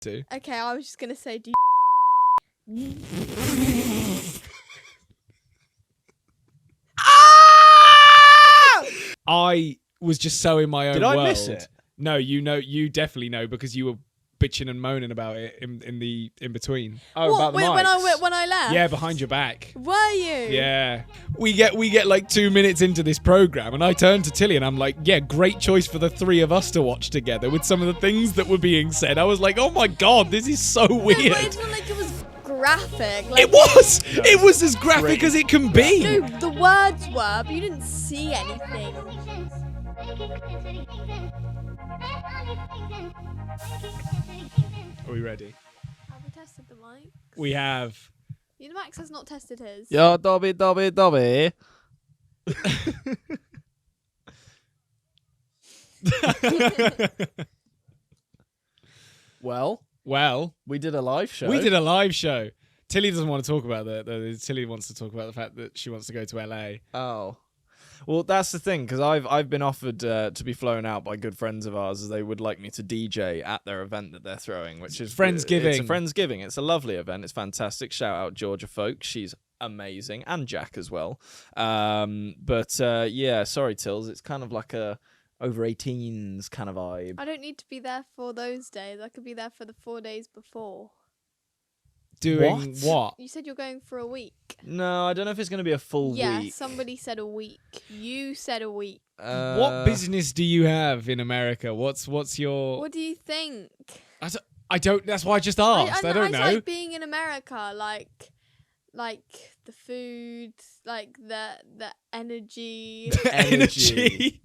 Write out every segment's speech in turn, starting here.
to. Okay, I was just gonna say, do you... I was just so in my own Did world. I miss it? No, you definitely know because you were bitching and moaning about it in between. Oh, What? about the Wait, mics. when I left? Yeah, behind your back. Were you? Yeah. We get like 2 minutes into this program and I turn to Tilly and I'm like, yeah, great choice for the three of us to watch together with some of the things that were being said. I was like, oh my God, this is so weird. No, but it's not like it was graphic. Like, It was! No, It was as graphic as it can be! No, the words were, but you didn't see anything. Are we ready? Have we tested the mic? We have. You know, Max has not tested his. Yo, Dobby. Well, we did a live show. We did a live show. Tilly doesn't want to talk about that. Tilly wants to talk about the fact that she wants to go to LA. Oh. Well, that's the thing, because I've been offered to be flown out by good friends of ours as they would like me to DJ at their event that they're throwing, which is Friendsgiving. It's a Friendsgiving. It's a lovely event. It's fantastic. Shout out Georgia folks. She's amazing, and Jack as well. Yeah, sorry, Tills. It's kind of like a over 18s kind of vibe. I don't need to be there for those days. I could be there for the 4 days before. Doing what? You said you're going for a week. No, I don't know if it's going to be a full Yeah, week. somebody said a week. You said a week. What business do you have in America? What's your? What do you think? I don't. That's why I just asked. I don't know. like being in America, like the food, like the energy. Energy.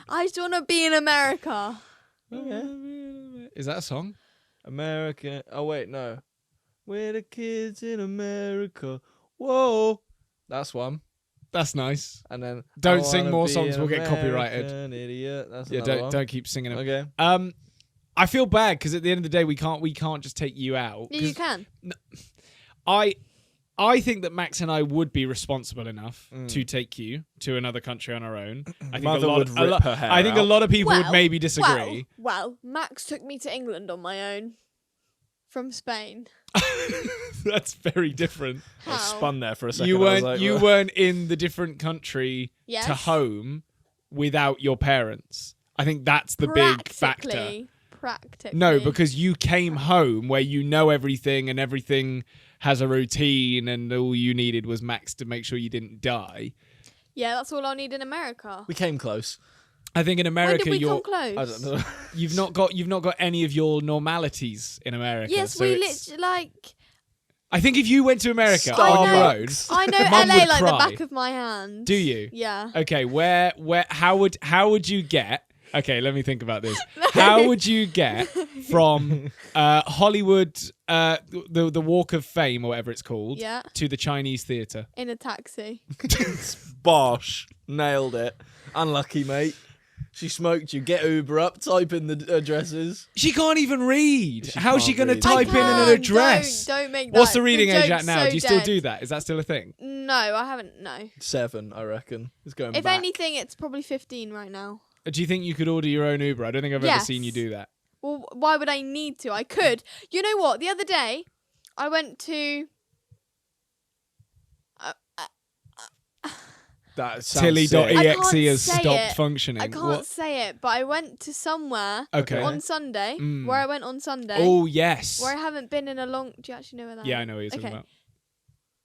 I just want to be in America. Okay. Is that a song? America. Oh, wait, no. We're the kids in America. Whoa. That's one. That's nice. And then Don't I sing wanna more be songs, an we'll get copyrighted. American Idiot. That's Yeah, another one. don't keep singing them. Okay. I feel bad because at the end of the day we can't just take you out. Yeah, you can. I think that Max and I would be responsible enough to take you to another country on our own. I think Mother would rip her hair I think a out. lot of people would maybe disagree. Well, Max took me to England on my own from Spain. That's very different. I How? spun there for a second. You I was weren't like, you well. weren't in the different country Yes. to home without your parents. I think that's the big factor. Practically. No, because you came home where you know everything and everything has a routine and all you needed was Max to make sure you didn't die. Yeah, that's all I need in America. We came close. I think in America when did we you're come close? I don't know. you've not got any of your normalities in America. Yes, so we it's- literally like. I think if you went to America I on know- your own, I know Mum LA would like the cry. back of my hand. Do you? Yeah. Okay, how would you get? Okay, let me think about this. How would you get from Hollywood, the Walk of Fame or whatever it's called, Yeah. to the Chinese theatre? In a taxi. Bosh. Nailed it. Unlucky, mate. She smoked you. Get Uber up. Type in the addresses. She can't even read. She How's she can't going to read. type in an address? Don't make that. What's the reading age joke's at now? so Do you still dead. do that? Is that still a thing? No, I haven't. No. 7, I reckon. It's going If back. anything, it's probably 15 right now. Do you think you could order your own Uber? I don't think I've ever Yes. seen you do that. Well, why would I need to? I could. You know what? The other day, I went to. That sounds sick. I Tilly.exe can't has say stopped it. functioning. I can't What? say it, but I went to somewhere Okay. on Sunday. Mm. Where I went on Sunday. Oh, yes. Where I haven't been in a long. Do you actually know where that? Yeah, is? I know what you're talking Okay. about.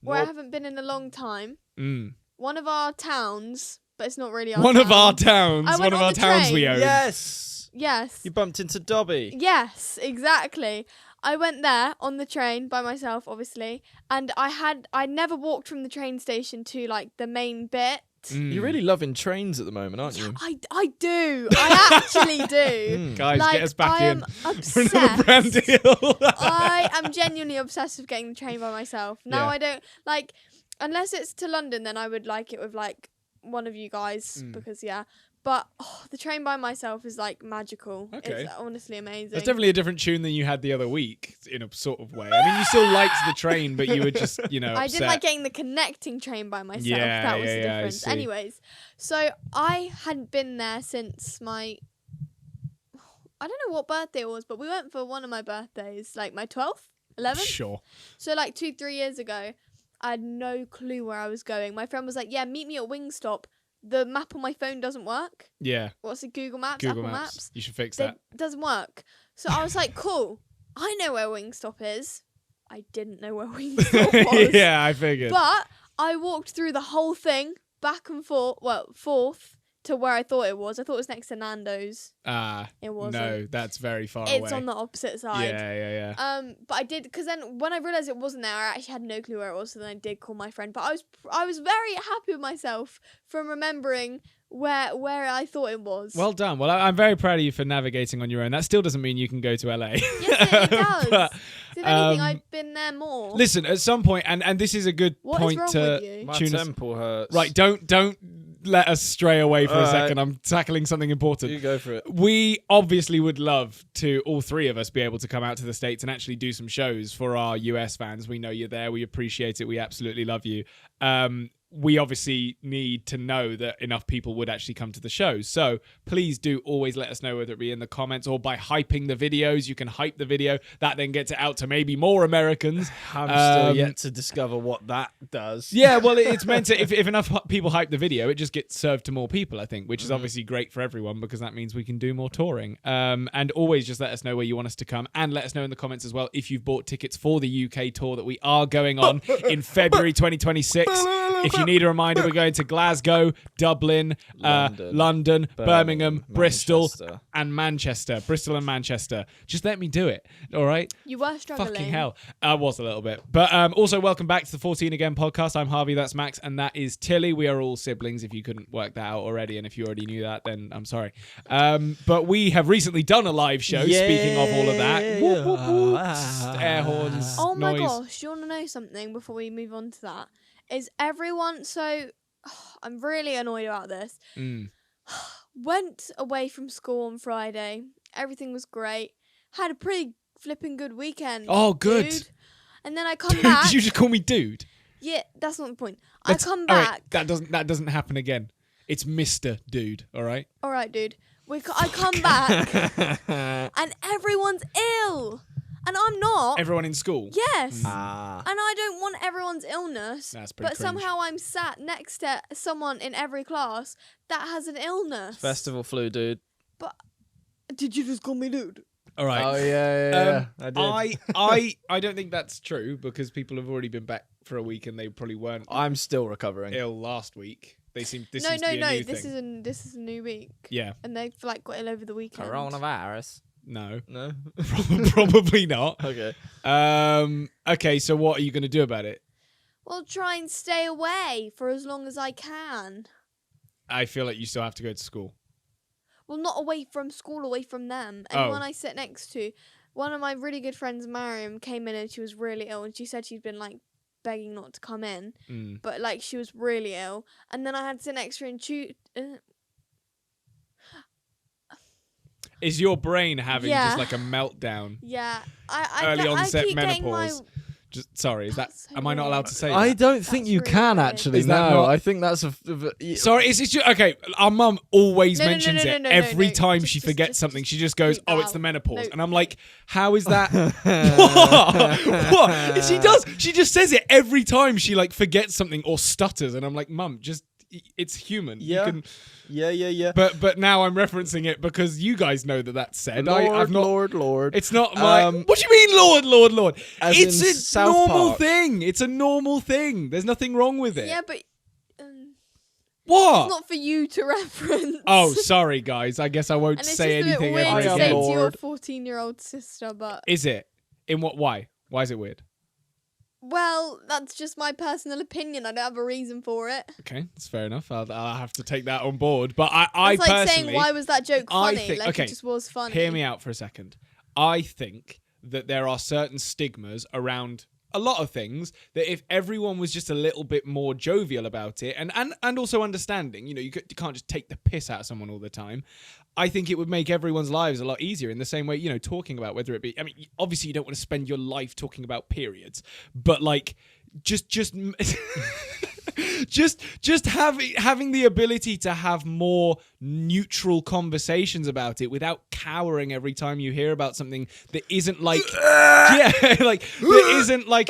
Where I What? haven't been in a long time. Mm. One of our towns, but it's not really our One town. of our towns. I One went of on our the towns train. we own. Yes. Yes. You bumped into Dobby. Yes, exactly. I went there on the train by myself, obviously, and I never walked from the train station to like the main bit. Mm. You're really loving trains at the moment, aren't you? I do. I actually do. Guys, Like, get us back I in am for another brand obsessed. deal. I am genuinely obsessed with getting the train by myself. Now Yeah. I don't like unless it's to London, then I would like it with like one of you guys because yeah. But the train by myself is like magical. Okay. It's honestly amazing. That's definitely a different tune than you had the other week, in a sort of way. I mean, you still liked the train, but you were just, I upset. didn't like getting the connecting train by myself. Yeah, that was the yeah, I difference. see. Anyways, so I hadn't been there since my I don't know what birthday it was, but we went for one of my birthdays, like my 12th, 11th. Sure. So like 2-3 years ago, I had no clue where I was going. My friend was like, "Yeah, meet me at Wingstop." The map on my phone doesn't work. Yeah. What's it? Google Maps, Google Apple Maps. Maps. You should fix It that. doesn't work. So I was like, "Cool, I know where Wingstop is." I didn't know where Wingstop was. Yeah, I figured. But I walked through the whole thing back and forth to where I thought it was. I thought it was next to Nando's. It wasn't. No, that's very far away. It's on the opposite side. Yeah. But I did, because then when I realised it wasn't there, I actually had no clue where it was. So then I did call my friend. But I was very happy with myself from remembering where I thought it was. Well done. Well, I'm very proud of you for navigating on your own. That still doesn't mean you can go to LA. Yes, it does. But, if anything, I've been there more. listen, at some point, and this is a good What is point wrong to with you? My tune us. temple hurts. Right, don't let us stray away for a Alright. second. I'm tackling something important. You go for it. We obviously would love to, all three of us, be able to come out to the States and actually do some shows for our US fans. We know you're there. We appreciate it. We absolutely love you. We obviously need to know that enough people would actually come to the shows. So please do always let us know, whether it be in the comments or by hyping the videos. You can hype the video. That then gets it out to maybe more Americans. I'm still yet to discover what that does. Yeah, well, it's meant to, if enough people hype the video, it just gets served to more people, I think, which is obviously great for everyone because that means we can do more touring. And always just let us know where you want us to come, and let us know in the comments as well if you've bought tickets for the UK tour that we are going on in February 2026. If you need a reminder, we're going to Glasgow, Dublin, London, Birmingham, Bristol, and Manchester. Bristol and Manchester. Just let me do it, all right? You were struggling. Fucking hell. I was a little bit. But also, welcome back to the 14 Again podcast. I'm Harvey, that's Max, and that is Tilly. We are all siblings, if you couldn't work that out already. And if you already knew that, then I'm sorry. But we have recently done a live show, speaking of all of that. Whoop, whoop, whoop. Air horns, Oh my noise. gosh, you want to know something before we move on to that? Is everyone so... I'm really annoyed about this. Went away from school on Friday. Everything was great. Had a pretty flipping good weekend. Oh, good. Dude. And then I come back. Did you just call me dude? Yeah, that's not the point. Let's- I come all right, back. that doesn't happen again. It's Mr. Dude, all right? All right, dude. I come back and everyone's ill. And I'm not. Everyone in school. Yes. Ah. And I don't want everyone's illness. That's pretty But cringe. somehow I'm sat next to someone in every class that has an illness. Festival flu, dude. But did you just call me dude? All right. Oh yeah. I did. I don't think that's true because people have already been back for a week and they probably weren't I'm still recovering. ill last week. This No. seems to be a new This thing. this is a new week. Yeah. And they've like got ill over the weekend. Coronavirus. No. No. Probably not. Okay. Okay, so what are you going to do about it? Well, try and stay away for as long as I can. I feel like you still have to go to school. Well, not away from school, away from them. Anyone I sit next to. One of my really good friends, Mariam, came in and she was really ill. And she said she'd been like begging not to come in. But like she was really ill. And then I had to sit next to her and Is your brain having Yeah. just like a meltdown? yeah. Early onset I keep getting menopause. Just sorry, is that? That's so Am I not allowed to say I that? don't think That's you really can weird. actually. Is that No, not- I think that's Sorry, is it just, okay? Our mum always No, no, no, mentions no, it no, every no. time Just- she just- forgets just- something. just She just goes, bleep "Oh, it's out. the menopause," No. and I'm like, "How is that?" What? She does. She just says it every time she like forgets something or stutters, and I'm like, "Mum, just it's human." You Yeah. can- Yeah. But now I'm referencing it because you guys know that that's said. I've not. Lord. It's not my. What do you mean, Lord? As It's in a South normal Park. thing. It's a normal thing. There's nothing wrong with it. Yeah, but What? it's not for you to reference. Oh, sorry, guys. I guess I won't And it's say just a bit anything weird ever to again. say to again. your Lord. 14-year-old sister, but... Is it? In what? Why? Why is it weird? Well, that's just my personal opinion. I don't have a reason for it. Okay, that's fair enough. I'll have to take that on board. But I It's like personally, saying, why was that joke I funny? think- Like, okay, it just was funny. hear me out for a second. I think that there are certain stigmas around a lot of things that if everyone was just a little bit more jovial about it and also understanding, you can't just take the piss out of someone all the time. I think it would make everyone's lives a lot easier in the same way, talking about whether it be, I mean, obviously you don't want to spend your life talking about periods, but like just just having the ability to have more neutral conversations about it without cowering every time you hear about something that isn't like that isn't like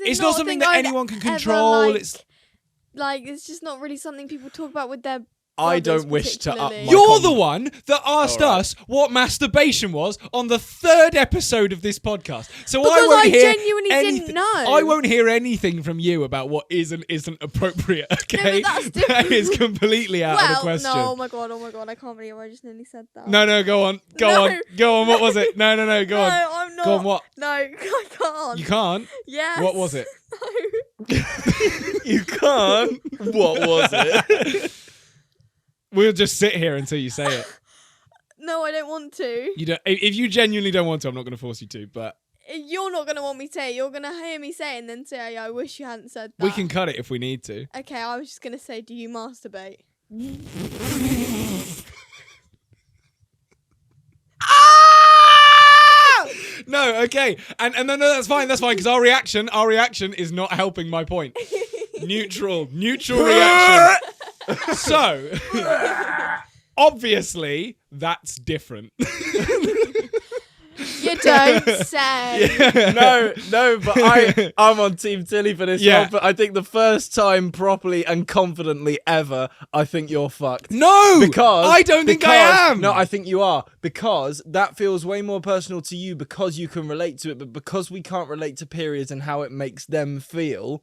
it's not something that anyone can control. It's just not really something people talk about with their I don't wish to up my You're the one that asked us what masturbation was on the 3rd episode of this podcast. So because I won't hear genuinely anything. didn't know. I won't hear anything from you about what is and isn't appropriate, okay? No, but that's different. That is completely out of the question. No, oh my god, I can't believe I just nearly said that. No, go on. Go on, what was it? No, go on. No, I'm not. Go on, what? No, I can't. You can't? Yes. What was it? No. You can't? What was it? We'll just sit here until you say it. No, I don't want to. You don't. If you genuinely don't want to, I'm not going to force you to, but... You're not going to want me to say it. You're going to hear me say it and then say, I wish you hadn't said that. We can cut it if we need to. Okay, I was just going to say, do you masturbate? No, okay. And no, that's fine, because our reaction is not helping my point. Neutral reaction. So, obviously, that's different. You don't say. No, but I'm on Team Tilly for this Yeah. one, but I think the first time properly and confidently ever, I think you're fucked. No! Because I don't think I am! No, I think you are. Because that feels way more personal to you because you can relate to it, but because we can't relate to periods and how it makes them feel,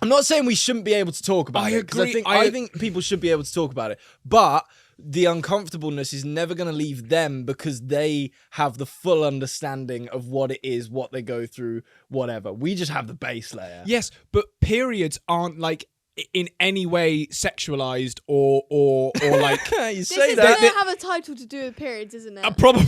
I'm not saying we shouldn't be able to talk about it, because I think people should be able to talk about it, but the uncomfortableness is never going to leave them because they have the full understanding of what it is, what they go through, whatever. We just have the base layer. Yes, but periods aren't like in any way sexualized or like You This say is that. going to have a title to do with periods, isn't it? probably.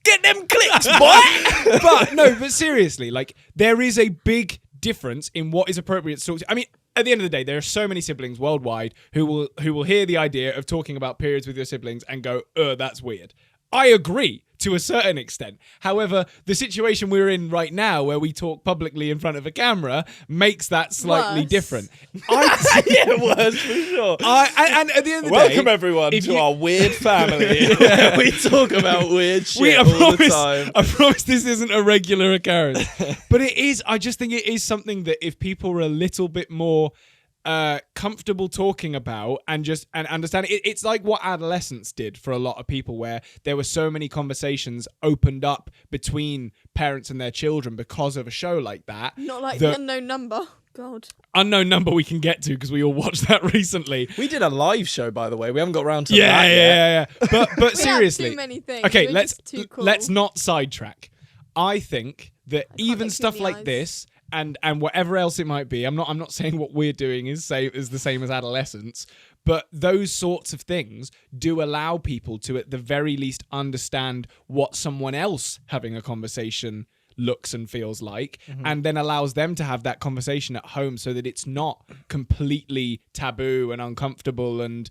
Get them clicks, boy! But seriously, like there is a big difference in what is appropriate to talk to. I mean, at the end of the day, there are so many siblings worldwide who will hear the idea of talking about periods with your siblings and go, that's weird. I agree to a certain extent. However, the situation we're in right now, where we talk publicly in front of a camera, makes that slightly Worse. different. Yeah, worse for sure. And at the end of the day, Welcome everyone to our weird family. Where we talk about weird shit all the time. I promise this isn't a regular occurrence. But it is, I just think it is something that if people were a little bit more comfortable talking about and understand it, it's like what adolescence did for a lot of people, where there were so many conversations opened up between parents and their children because of a show like that. Not like the Unknown Number. God. Unknown Number we can get to because we all watched that recently. We did a live show, by the way. We haven't got around to that yet. Yeah. But We seriously, have too many things. okay, We're let's just too cool. let's not sidetrack. I think that even look stuff you in the like eyes. this and whatever else it might be, I'm not saying what we're doing is the same as adolescence, but those sorts of things do allow people to at the very least understand what someone else having a conversation looks and feels like, and then allows them to have that conversation at home so that it's not completely taboo and uncomfortable and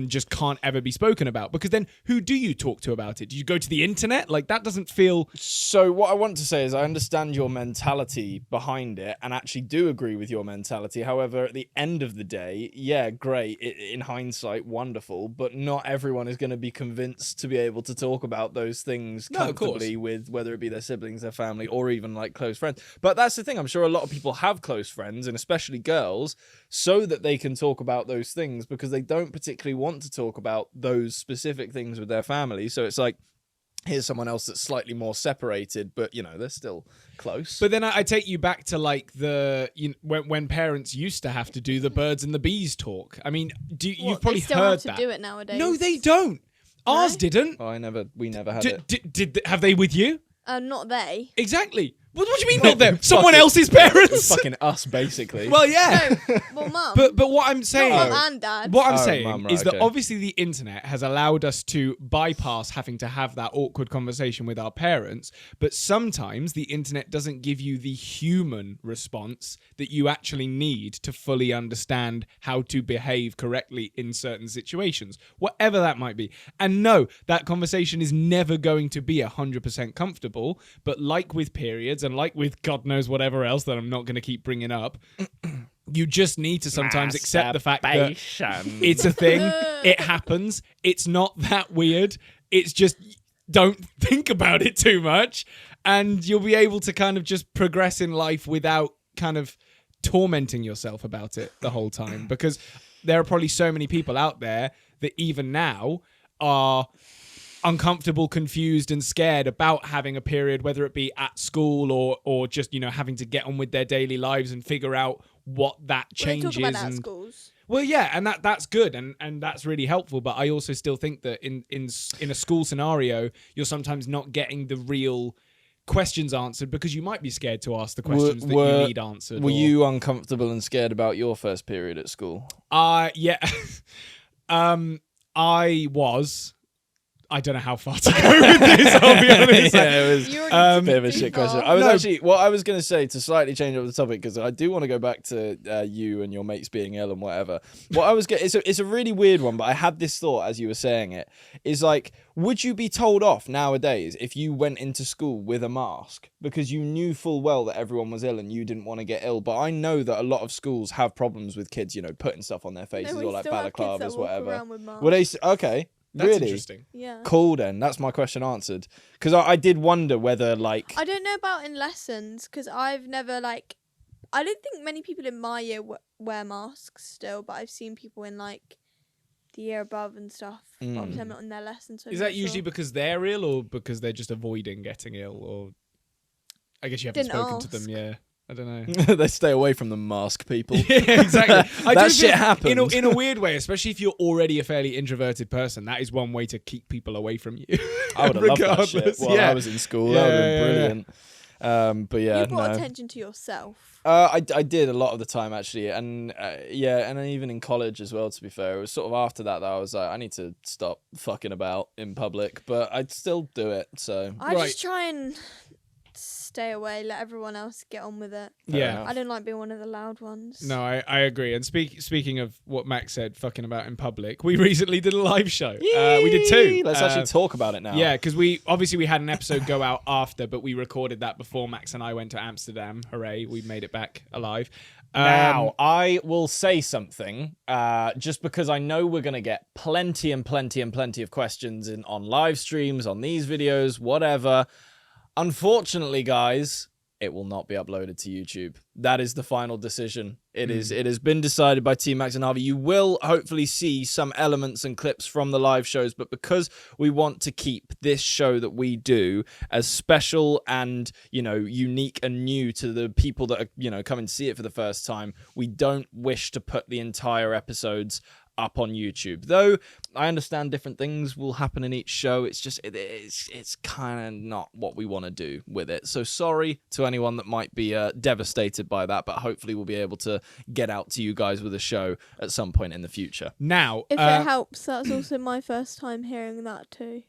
just can't ever be spoken about. Because then who do you talk to about it? Do you go to the internet? Like, that doesn't feel... So what I want to say is I understand your mentality behind it and actually do agree with your mentality. However, at the end of the day, yeah, great. In hindsight, wonderful. But not everyone is going to be convinced to be able to talk about those things comfortably with whether it be their siblings, their family, or even like close friends. But that's the thing. I'm sure a lot of people have close friends, and especially girls, so that they can talk about those things because they don't particularly want to talk about those specific things with their family. So it's like, here's someone else that's slightly more separated, but they're still close. But then I take you back to like when parents used to have to do the birds and the bees talk. I mean, you've probably they still heard have to that. do it nowadays. No, they don't. Ours didn't. Oh, we never had it. Did have they with you? Not they. Exactly. What do you mean not them? Someone else's parents. Fucking us, basically. Well, yeah. No, well, Mum. But what I'm saying, Not Mum and Dad. what I'm Oh, saying Mum, right, is that okay. obviously the internet has allowed us to bypass having to have that awkward conversation with our parents. But sometimes the internet doesn't give you the human response that you actually need to fully understand how to behave correctly in certain situations, whatever that might be. And no, that conversation is never going to be 100% comfortable. But like with periods, kids are like, with God knows whatever else that I'm not going to keep bringing up. You just need to sometimes accept the fact that it's a thing. It happens. It's not that weird. It's just, don't think about it too much, and you'll be able to kind of just progress in life without kind of tormenting yourself about it the whole time, because there are probably so many people out there that even now are uncomfortable, confused and scared about having a period, whether it be at school or just, having to get on with their daily lives and figure out what that change is. Talk about that at schools. Well, yeah, and that's good, and that's really helpful. But I also still think that in a school scenario, you're sometimes not getting the real questions answered because you might be scared to ask the questions that you need answered. Were you uncomfortable and scared about your first period at school? Yeah. I was. I don't know how far to go with this, I'll be honest. Yeah, it was a bit of a shit question. I was going to say, to slightly change up the topic, because I do want to go back to you and your mates being ill and whatever. It's a really weird one, but I had this thought as you were saying it, is like, would you be told off nowadays if you went into school with a mask because you knew full well that everyone was ill and you didn't want to get ill? But I know that a lot of schools have problems with kids, putting stuff on their faces or like balaclavas, whatever. Well, okay. That's really interesting. Yeah. Cool then. That's my question answered. Because I did wonder whether like... I don't know about in lessons, because I've never I don't think many people in my year wear masks still, but I've seen people in the year above and stuff. But obviously I'm not in their lessons. So is that usually because they're ill or because they're just avoiding getting ill? Or I guess you haven't spoken to them, yeah. I don't know. They stay away from the mask people. Yeah, exactly. That shit happens. In a weird way, especially if you're already a fairly introverted person, that is one way to keep people away from you. I would have loved that shit while I was in school. That would have been brilliant. But yeah, you brought attention to yourself. I did a lot of the time actually, and and then even in college as well. To be fair, it was sort of after that I was like, I need to stop fucking about in public, but I'd still do it. So I just try and stay away, let everyone else get on with it. Yeah. I don't like being one of the loud ones. No, I agree. And speaking of what Max said, fucking about in public, we recently did a live show. We did two. Let's actually talk about it now. Yeah, because we had an episode go out after, but we recorded that before Max and I went to Amsterdam. Hooray, we made it back alive. Now, I will say something, just because I know we're going to get plenty and plenty and plenty of questions on live streams, on these videos, whatever. Unfortunately, guys, it will not be uploaded to YouTube. That is the final decision. It has been decided by Team Max and Harvey. You will hopefully see some elements and clips from the live shows, but because we want to keep this show that we do as special and, unique and new to the people that are, coming to see it for the first time, we don't wish to put the entire episodes up on YouTube. Though I understand different things will happen in each show. It's just it's kind of not what we want to do with it. So sorry to anyone that might be devastated by that, but hopefully we'll be able to get out to you guys with a show at some point in the future. Now, if it helps, that's also my first time hearing that too.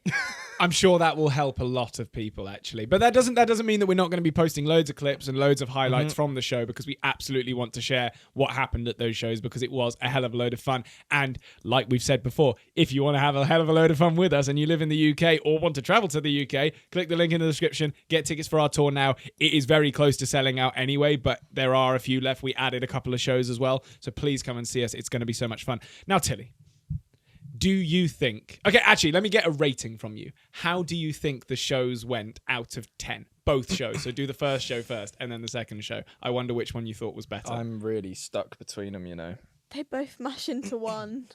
I'm sure that will help a lot of people actually. But that doesn't mean that we're not going to be posting loads of clips and loads of highlights from the show, because we absolutely want to share what happened at those shows, because it was a hell of a load of fun. And like we've said before, if you want to have a hell of a load of fun with us and you live in the UK or want to travel to the UK, click the link in the description, get tickets for our tour now. It is very close to selling out anyway, but there are a few left. We added a couple of shows as well, so please come and see us. It's going to be so much fun. Now, Tilly, do you think... Okay, actually, let me get a rating from you. How do you think the shows went out of 10? Both shows. So do the first show first and then the second show. I wonder which one you thought was better. I'm really stuck between them, They both mash into one.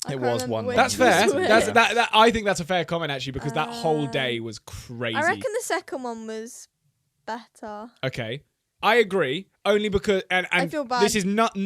It was one. That's fair. That I think that's a fair comment actually, because that whole day was crazy. I reckon the second one was better. Okay, I agree. Only because and I feel bad. This is not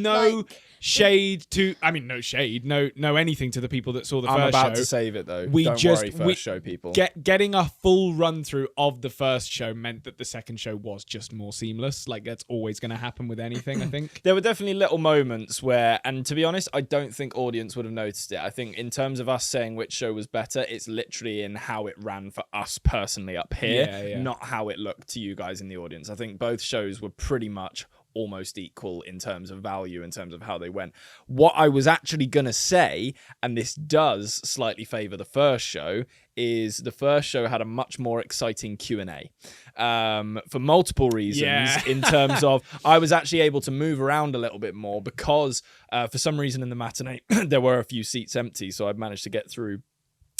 shade to. I mean, no shade, no anything to the people that saw the first show. I'm about to save it though. Don't worry, first show people. Getting a full run through of the first show meant that the second show was just more seamless. Like that's always going to happen with anything. I think there were definitely little moments where, and to be honest, I don't think audience would have noticed it. I think in terms of us saying which show was better, it's literally in how it ran for us personally up here, not how it looked to you guys in the audience. I think both shows were pretty much almost equal in terms of value, in terms of how they went. What I was actually going to say, and this does slightly favour the first show, is the first show had a much more exciting Q&A for multiple reasons. In terms of, I was actually able to move around a little bit more because for some reason in the matinee there were a few seats empty, so I've managed to get through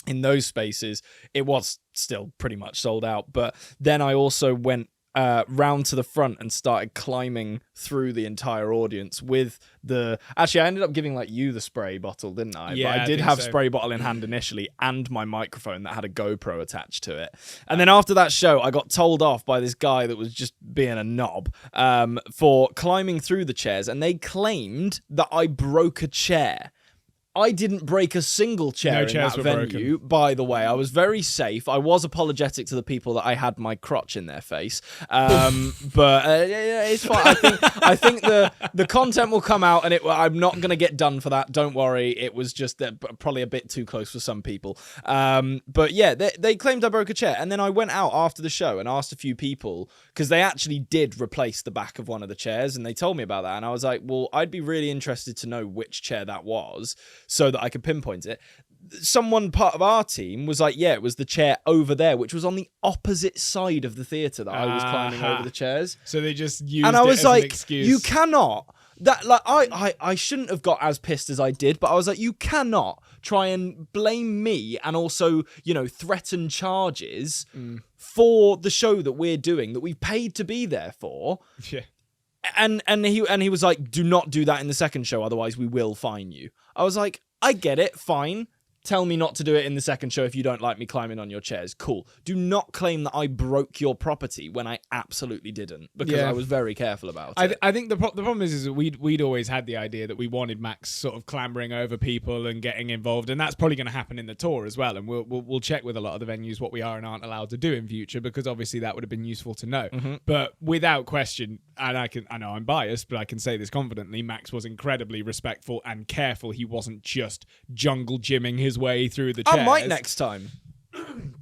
in those spaces. It was still pretty much sold out, but then I also went round to the front and started climbing through the entire audience with actually I ended up giving you the spray bottle, didn't I? Yeah, but I did have spray bottle in hand initially, and my microphone that had a GoPro attached to it. And then after that show, I got told off by this guy that was just being a knob for climbing through the chairs, and they claimed that I broke a chair. I didn't break a single chair in that venue, by the way. I was very safe. I was apologetic to the people that I had my crotch in their face. But it's fine. I think the content will come out, and I'm not going to get done for that. Don't worry. It was just probably a bit too close for some people. But yeah, they claimed I broke a chair. And then I went out after the show and asked a few people, because they actually did replace the back of one of the chairs, and they told me about that. And I was like, well, I'd be really interested to know which chair that was, so that I could pinpoint it. Someone part of our team was like, yeah, it was the chair over there, which was on the opposite side of the theatre that I was climbing over the chairs. So they just used and I was it as like, an excuse. You cannot. That I shouldn't have got as pissed as I did, but I was like, you cannot try and blame me and also, threaten charges for the show that we're doing, that we paid to be there for. Yeah. And he was like, do not do that in the second show, otherwise we will fine you. I was like, I get it, fine. Tell me not to do it in the second show if you don't like me climbing on your chairs. Cool. Do not claim that I broke your property when I absolutely didn't, because I was very careful about it. I think the problem is that we'd always had the idea that we wanted Max sort of clambering over people and getting involved, and that's probably going to happen in the tour as well. And we'll check with a lot of the venues what we are and aren't allowed to do in future, because obviously that would have been useful to know. Mm-hmm. But without question, and I know I'm biased, but I can say this confidently, Max was incredibly respectful and careful. He wasn't just jungle gymming his way through the chairs. I might next time.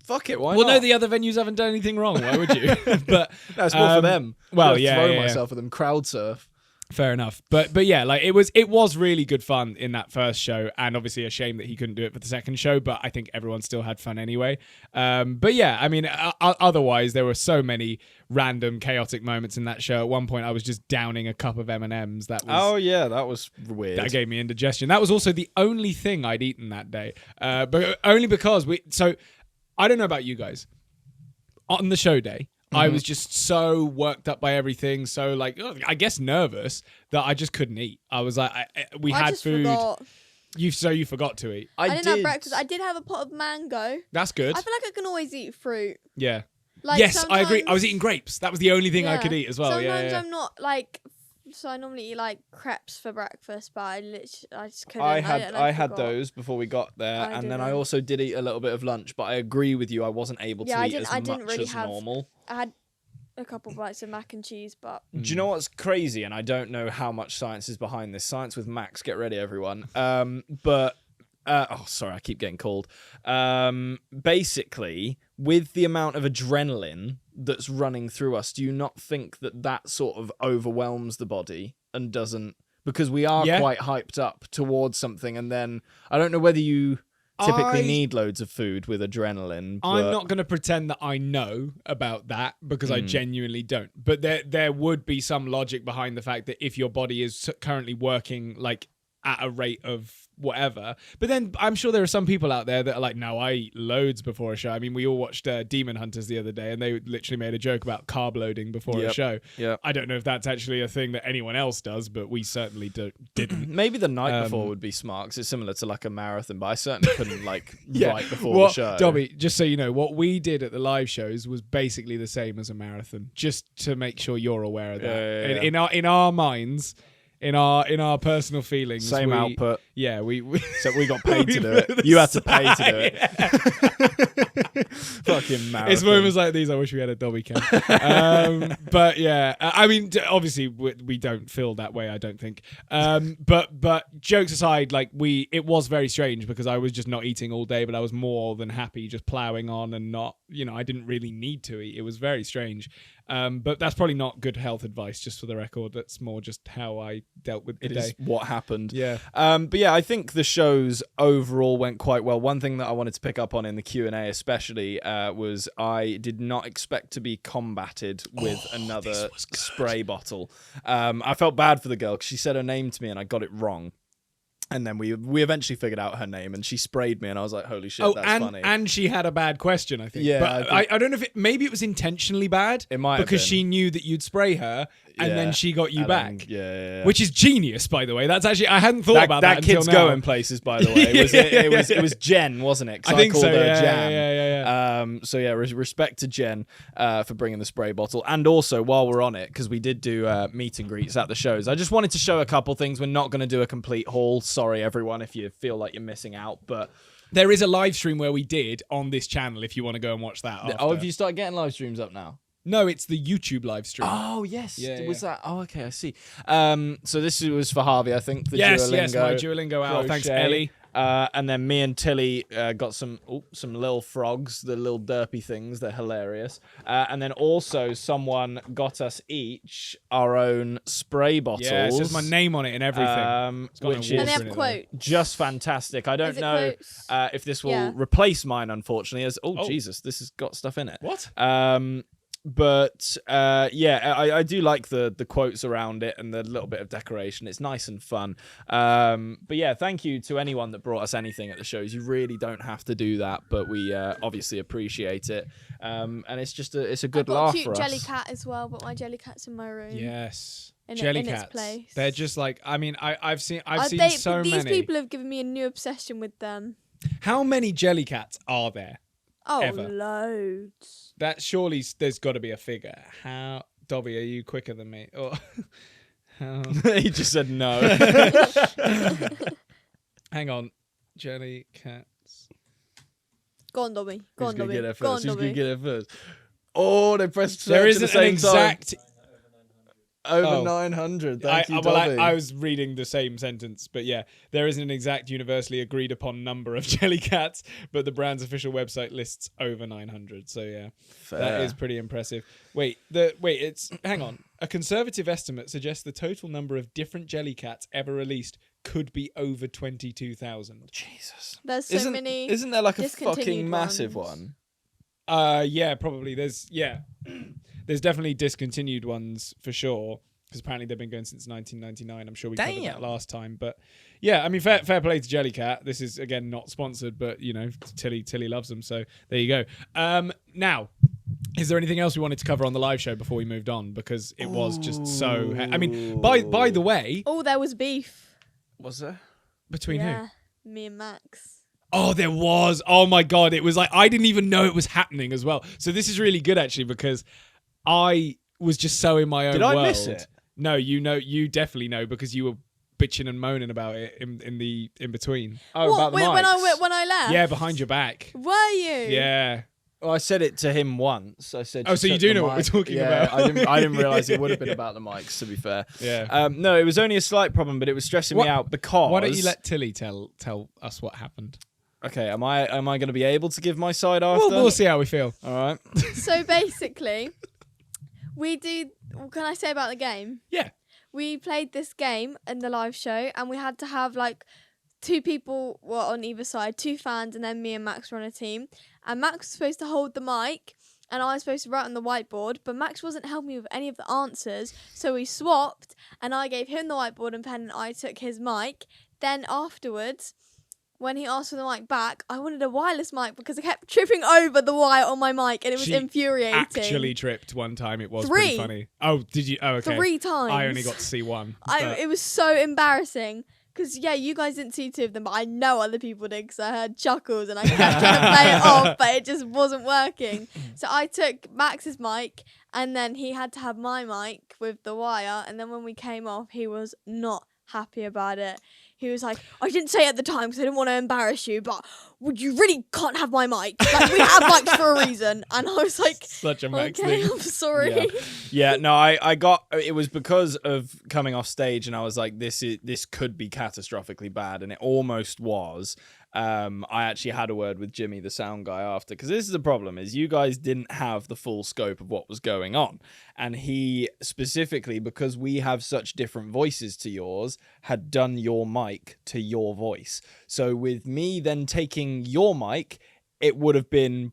Fuck it, why not? Well, no, the other venues haven't done anything wrong. Why would you? But no, it's more for them. Well, throw myself at them, crowd surf. Fair enough. But yeah, it was really good fun in that first show, and obviously a shame that he couldn't do it for the second show, but I think everyone still had fun anyway. But yeah, I mean, otherwise there were so many random chaotic moments in that show. At one point I was just downing a cup of M&Ms. That was weird. That gave me indigestion. That was also the only thing I'd eaten that day. But only because I don't know about you guys. On the show day, I was just so worked up by everything, so I guess nervous, that I just couldn't eat. I was like, we had food. Forgot. You forgot to eat. I didn't have breakfast. I did have a pot of mango. That's good. I feel like I can always eat fruit. Yeah. Yes, I agree. I was eating grapes. That was the only thing I could eat as well. Sometimes I'm not so I normally eat crepes for breakfast, but I just couldn't. I had those before we got there, and then I also did eat a little bit of lunch. But I agree with you, I wasn't able to eat as much as normal. I had a couple bites of mac and cheese, but do you know what's crazy? And I don't know how much science is behind this. Science with Max, get ready, everyone. But sorry, I keep getting called. Basically, with the amount of adrenaline that's running through us, do you not think that sort of overwhelms the body and doesn't? Because we are quite hyped up towards something, and then I don't know whether you typically need loads of food with adrenaline. I'm not going to pretend that I know about that, because I genuinely don't. But there would be some logic behind the fact that if your body is currently working at a rate of whatever. But then I'm sure there are some people out there that are like, no, I eat loads before a show. I mean, we all watched Demon Hunters the other day, and they literally made a joke about carb loading before a show. Yep. I don't know if that's actually a thing that anyone else does, but we certainly didn't. Maybe the night before would be smart, because it's similar to a marathon, but I certainly couldn't right before the show. Dobby, just so you know, what we did at the live shows was basically the same as a marathon, just to make sure you're aware of that. Yeah. In our minds, in our personal feelings, same output. Yeah, we so we got paid to do it. You had to pay to do it. Fucking marathon. It's moments like these I wish we had a Dobby cam. But yeah, I mean, obviously we don't feel that way, I don't think. But jokes aside, it was very strange, because I was just not eating all day, but I was more than happy just ploughing on and not I didn't really need to eat. It was very strange. But that's probably not good health advice, just for the record. That's more just how I dealt with the day. It is what happened. Yeah. But yeah, I think the shows overall went quite well. One thing that I wanted to pick up on in the Q&A especially was I did not expect to be combated with another spray bottle. I felt bad for the girl because she said her name to me and I got it wrong. And then we eventually figured out her name, and she sprayed me, and I was like, "Holy shit, that's funny!" And she had a bad question, I think. Yeah, but I don't know if maybe it was intentionally bad. It might have because been. she knew that you'd spray her, and then she got you back. Yeah. Which is genius, by the way. That's actually I hadn't thought about that. That kid's until now. going places, by the way. It was Jen, wasn't it? 'Cause I think called so. her Yeah, Jan. yeah. So yeah, respect to Jen for bringing the spray bottle, and also while we're on it, because we did do meet and greets at the shows. I just wanted to show a couple things. We're not going to do a complete haul. Sorry, everyone, if you feel like you're missing out, but there is a live stream where we did on this channel. If you want to go and watch that. After. Oh, have you started getting live streams up now? No, it's the YouTube live stream. Oh, yes. Yeah, was that? Oh, okay, I see. So this was for Harvey, I think. The yes, Duolingo my Duolingo owl. crochet. Thanks, Ellie. And then me and Tilly got some little frogs, the little derpy things. They're hilarious. And then also someone got us each our own spray bottles. Yeah, it says my name on it and everything. Which And is they have quotes. just fantastic. I don't know if this will replace mine, unfortunately. Jesus, this has got stuff in it. What? But I do like the quotes around it and the little bit of decoration. It's nice and fun. But yeah, thank you to anyone that brought us anything at the shows. You really don't have to do that, but we obviously appreciate it. And it's just a good laugh for us. I've got a cute jelly cat as well, but my jelly cat's in my room. Yes. In Jelly its cats. place. They're just like, I mean, I've seen so these many. people have given me a new obsession with them. How many jelly cats are there? Oh, Ever. loads. That surely there's got to be a figure. How, Dobby, are you quicker than me? Or how? He just said no. Hang on, jelly cats. Go on, Dobby. Go on, Who's gonna Dobby. get it Go on, first? Who's Dobby. gonna get it first? Oh, they pressed search There at isn't the same an exact. time. Over Oh. 900. Thank you, Dobby. I was reading the same sentence, but yeah, there isn't an exact universally agreed upon number of jelly cats, but the brand's official website lists over 900. So yeah, that is pretty impressive. Hang on. A conservative estimate suggests the total number of different jelly cats ever released could be over 22,000. Jesus. There's so many. Isn't there like a discontinued fucking massive ones. one? Yeah, probably. There's definitely discontinued ones for sure, because apparently they've been going since 1999. I'm sure we covered that last time, but yeah, I mean, fair play to Jellycat. This is again not sponsored, but Tilly loves them, so there you go. Now, is there anything else we wanted to cover on the live show before we moved on? Because it was just so. I mean, by the way, there was beef. Was there? Between who? Me and Max. Oh, there was. Oh my God, it was like I didn't even know it was happening as well. So this is really good actually, because I was just so in my own world. Did I miss it? No, you definitely know, because you were bitching and moaning about it in between. Oh, about the mics? when I left? Yeah, behind your back. Were you? Yeah. Well, I said it to him once. I said, "Oh, so you do know what we're talking about?" I didn't realize it would have been about the mics. To be fair, yeah. No, it was only a slight problem, but it was stressing me out because. Why don't you let Tilly tell us what happened? Okay, am I going to be able to give my side after? We'll see how we feel. All right. So basically, can I say about the game? Yeah. We played this game in the live show, and we had to have like 2 people on either side, 2 fans, and then me and Max were on a team. And Max was supposed to hold the mic, and I was supposed to write on the whiteboard, but Max wasn't helping me with any of the answers, so we swapped, and I gave him the whiteboard and pen, and I took his mic. Then afterwards, when he asked for the mic back, I wanted a wireless mic because I kept tripping over the wire on my mic, and it was infuriating. Actually tripped one time. It was 3. pretty funny. Oh, did you? Oh, okay. 3 times. I only got to see one. It was so embarrassing. Because, you guys didn't see 2 of them, but I know other people did, because I heard chuckles and I kept trying to play it off, but it just wasn't working. So I took Max's mic, and then he had to have my mic with the wire, and then when we came off, he was not happy about it. He was like, I didn't say it at the time because I didn't want to embarrass you, but you really can't have my mic. Like, we have mics for a reason. And I was like, such a Max okay, thing. I'm sorry. Yeah, no, I got it was because of coming off stage, and I was like, this could be catastrophically bad, and it almost was. I actually had a word with Jimmy, the sound guy, after, because this is the problem, is you guys didn't have the full scope of what was going on. And he specifically, because we have such different voices to yours, had done your mic to your voice. So with me then taking your mic, it would have been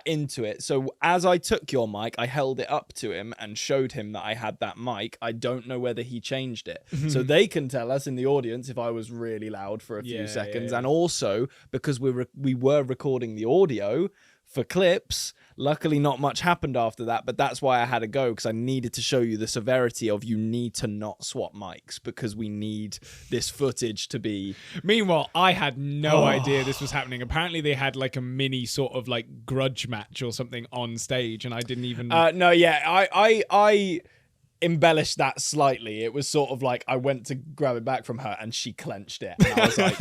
into it. So as I took your mic, I held it up to him and showed him that I had that mic. I don't know whether he changed it. So they can tell us in the audience if I was really loud for a few seconds. And also, because we were recording the audio for clips, luckily not much happened after that, but that's why I had to go, because I needed to show you the severity of you need to not swap mics, because we need this footage to be... Meanwhile, I had no idea this was happening. Apparently they had like a mini sort of like grudge match or something on stage, and I didn't even... I embellished that slightly. It was sort of like I went to grab it back from her and she clenched it, and I was like,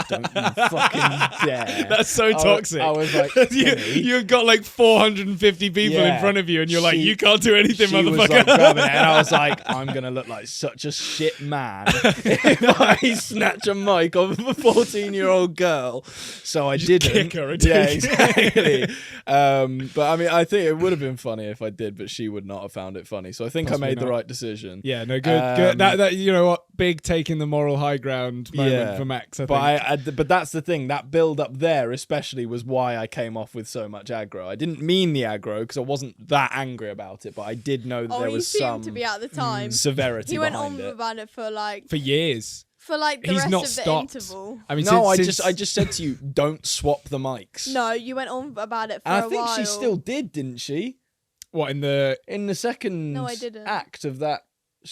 don't you fucking dare. That's so toxic. I was like, you've got like 450 people in front of you and you're like, you can't do anything, she motherfucker. Was like grabbing it, and I was like, I'm gonna look like such a shit man if I snatch a mic off of a 14-year-old girl. So I didn't kick her. Yeah, exactly. But I mean, I think it would have been funny if I did, but she would not have found it funny. So I think I made the right decision. Yeah, no, good. That you know what, big taking the moral high ground moment for Max. But that's the thing. That build up there, especially, was why I came off with so much aggro. I didn't mean the aggro because I wasn't that angry about it, but I did know that there was some to be at the time severity. He went on it. about it for years. For like the He's rest not of stopped. the interval. I mean, no, I just said to you, don't swap the mics. No, you went on about it for a I while. think she still did, didn't she? What, in the second No, I didn't. act of that?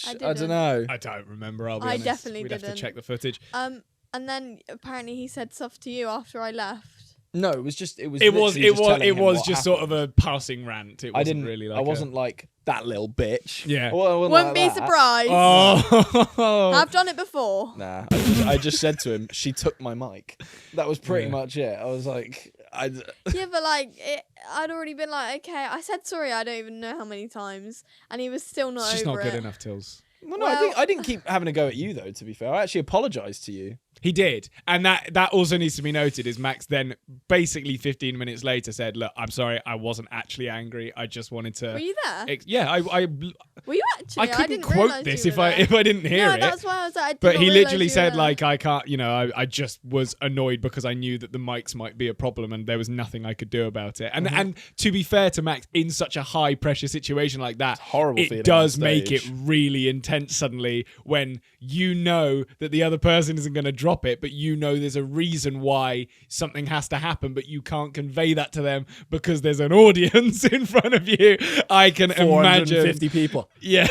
I don't know. I don't remember. I'll be I honest. definitely We'd didn't. have to check the footage. And then apparently he said stuff to you after I left. No, it was just It was just sort of a passing rant. It wasn't I didn't really like I wasn't like that little bitch. Yeah. Wouldn't be surprised. Oh. I've done it before. Nah, I just said to him, she took my mic. That was pretty much it. I was like, Yeah, but like I'd already been like, okay. I said sorry. I don't even know how many times, and he was still not. It's just over not good it. enough, Tills. Well, no, I didn't keep having a go at you though. To be fair, I actually apologised to you. He did, and that also needs to be noted. Is Max then basically 15 minutes later said, "Look, I'm sorry, I wasn't actually angry. I just wanted to." Were you there? Yeah, I Were you actually? I couldn't didn't quote realise this you if were I there. didn't hear No, it. that's why I was like. I did But not he realise literally you said were like, I can't, I just was annoyed because I knew that the mics might be a problem and there was nothing I could do about it. And to be fair to Max, in such a high pressure situation like that, horrible feeling it does on make it stage. really intense suddenly when you know that the other person isn't going to drop it, but you know there's a reason why something has to happen, but you can't convey that to them because there's an audience in front of you. I can imagine 450 people. Yeah,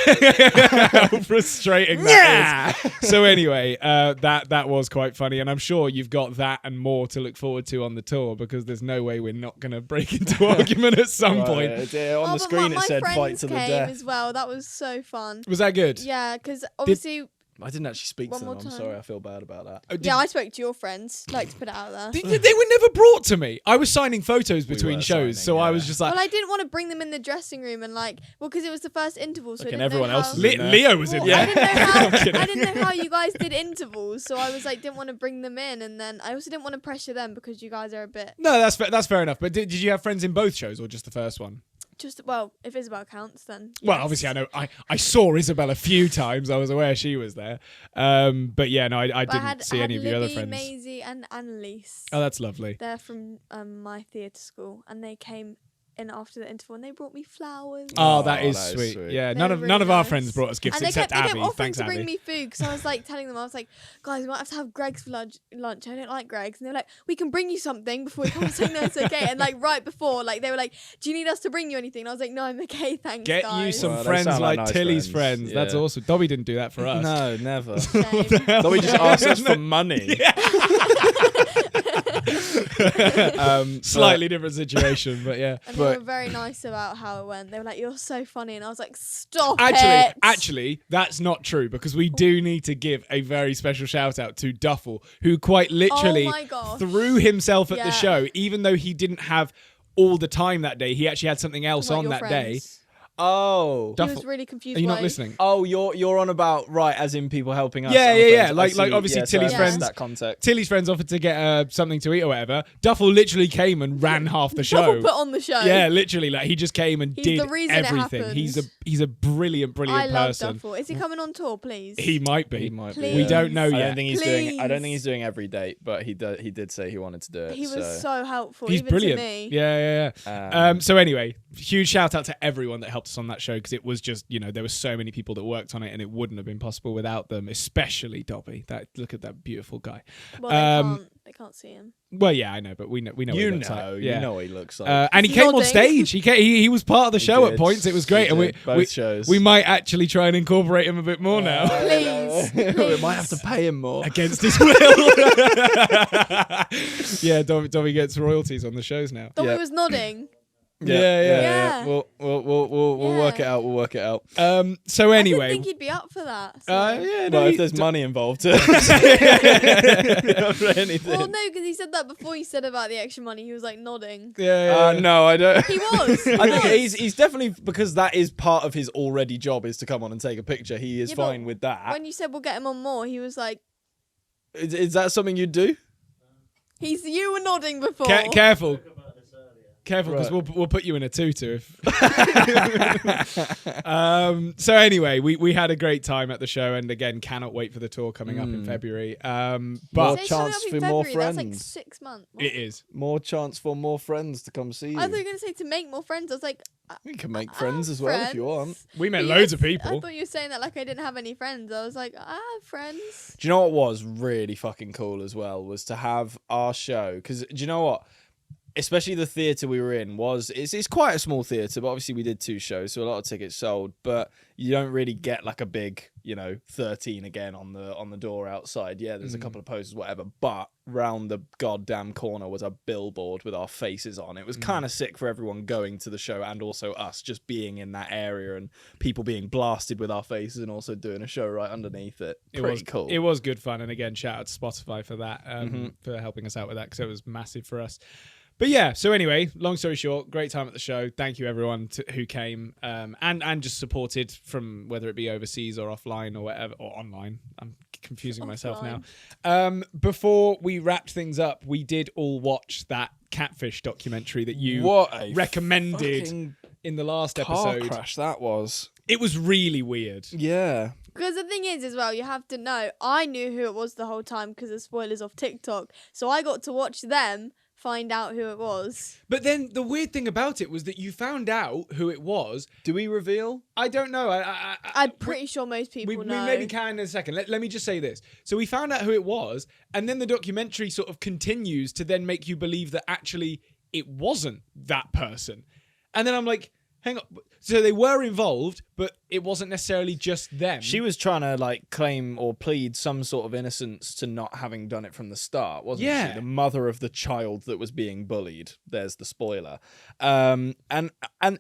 how frustrating that is. So anyway, that was quite funny, and I'm sure you've got that and more to look forward to on the tour because there's no way we're not going to break into argument at some point. On the screen it said "fight to the death" as well. That was so fun. Was that good? Yeah, because obviously. I didn't actually speak to One them. more I'm time. sorry, I feel bad about that. Yeah, I spoke to your friends. Like to put it out there. They were never brought to me. I was signing photos between were shows, signing, so I yeah. was just like, Well, I didn't want to bring them in the dressing room and because it was the first interval, so I didn't everyone know else how... was in there. Leo was in Well, there. I didn't know how you guys did intervals, so I was like, didn't want to bring them in, and then I also didn't want to pressure them because you guys are a bit No, that's fair enough. But did you have friends in both shows or just the first one? just if Isabel counts, then Well, yes. obviously I know I saw Isabel a few times. I was aware she was there. But yeah, no, I didn't see any of your other friends. Maisie and Annalise. Oh, that's lovely. They're from my theatre school, and they came in after the interval, and they brought me flowers. Oh, that is that is sweet. sweet. Yeah, They none were of really our nice. friends brought us gifts And they except kept Abby. offering Thanks, to bring Abby. me food because I was like telling them, I was like, guys, we might have to have Greg's for lunch. I don't like Greg's. And they were like, we can bring you something before we come. I was like, no, it's okay. And like right before, like they were like, do you need us to bring you anything? And I was like, no, I'm okay, thanks, Get guys. you some Well, they friends sound like like nice Tilly's friends. friends. That's Yeah. awesome. Dobby didn't do that for us. No, never. Shame. Dobby just asked us for money. Slightly different situation, but yeah. And they were very nice about how it went. They were like, you're so funny. And I was like, stop it. Actually, that's not true because we do need to give a very special shout out to Duffel, who quite literally Oh my gosh. threw himself at the Yeah. show, even though he didn't have all the time that day. He actually had something else Like on your that day. friends. Oh. He was really confused. Are you why. not listening? Oh, you're on about, right, as in people helping us. Yeah, on yeah, things. yeah. I Like see. obviously Yeah, so Tilly's I friends. understand that context. Tilly's friends offered to get something to eat or whatever. Duffel literally came and ran half the show. Duffel put on the show. Yeah, literally, like he just came and He's did the reason it everything. happened. He's a brilliant I love person. Duffel. Is he coming on tour, please? He might be. He might be. Please. We don't know I yet. don't think he's doing. I don't think Please. he's doing every date, but he did say he wanted to do it. He was so helpful. He's even brilliant. To me. Yeah, yeah, yeah. So anyway, huge shout out to everyone that helped us on that show because it was just, there were so many people that worked on it and it wouldn't have been possible without them, especially Dobby. Look at that beautiful guy. Well, they can't see him. Well, yeah, I know, but we know. What he looks like. You Yeah. know what he looks like. And he came on Nodding. stage. He was part of the show at points. It was great, He and did, both shows. we might actually try and incorporate him a bit more now. Please. We might have to pay him more. Against his will. Yeah, Dobby gets royalties on the shows now. Dobby Yeah. was nodding. Yeah. We'll work it out. We'll work it out. So I anyway, didn't think he'd be up for that. So. yeah, Well, no, if there's money involved, for anything. Well, no, because he said that before he said about the extra money. He was like nodding. yeah, No, I don't. He was. He I think was. he's definitely, because that is part of his already job, is to come on and take a picture. He is Yeah, but fine with that. When you said we'll get him on more, he was like, Is that something you'd do? you were nodding before. Careful. Careful, because Right. we'll put you in a tutu. So anyway, we had a great time at the show, and again, cannot wait for the tour coming up in February. More But Say it's coming chance up in for more February, That's like friends. 6 months. What? it is. More chance for more friends to come see you. I thought you were going to say to make more friends. I was like, You can make friends as well if you want. We met But you loads of I people. thought you were saying that like I didn't have any friends. I was like, I have friends. Do you know what was really fucking cool as well? Was to have our show. Because do you know what? Especially the theatre we were in it's quite a small theatre, but obviously we did 2 shows, so a lot of tickets sold. But you don't really get like a big, 13 again on the door outside. Yeah, there's a couple of posters, whatever. But round the goddamn corner was a billboard with our faces on. It was kind of sick for everyone going to the show and also us just being in that area and people being blasted with our faces and also doing a show right underneath it. Pretty cool. It was good fun, and again, shout out to Spotify for that, for helping us out with that, because it was massive for us. But yeah, so anyway, long story short, great time at the show. Thank you everyone who came and just supported, from whether it be overseas or offline or whatever, or online. I'm confusing myself now. Before we wrapped things up, we did all watch that Catfish documentary that you recommended in the last car episode. crash that was. It was really weird. Yeah. Because the thing is, as well, you have to know, I knew who it was the whole time because of spoilers off TikTok. So I got to watch them find out who it was. But then the weird thing about it was that you found out who it was. Do we reveal? I don't know. I'm pretty sure most people we know. maybe can in a second. Let me just say this. So we found out who it was, and then the documentary sort of continues to then make you believe that actually it wasn't that person. And then I'm like, hang on. So they were involved, but it wasn't necessarily just them. She was trying to like claim or plead some sort of innocence to not having done it from the start, wasn't Yeah. she? The mother of the child that was being bullied. There's the spoiler. And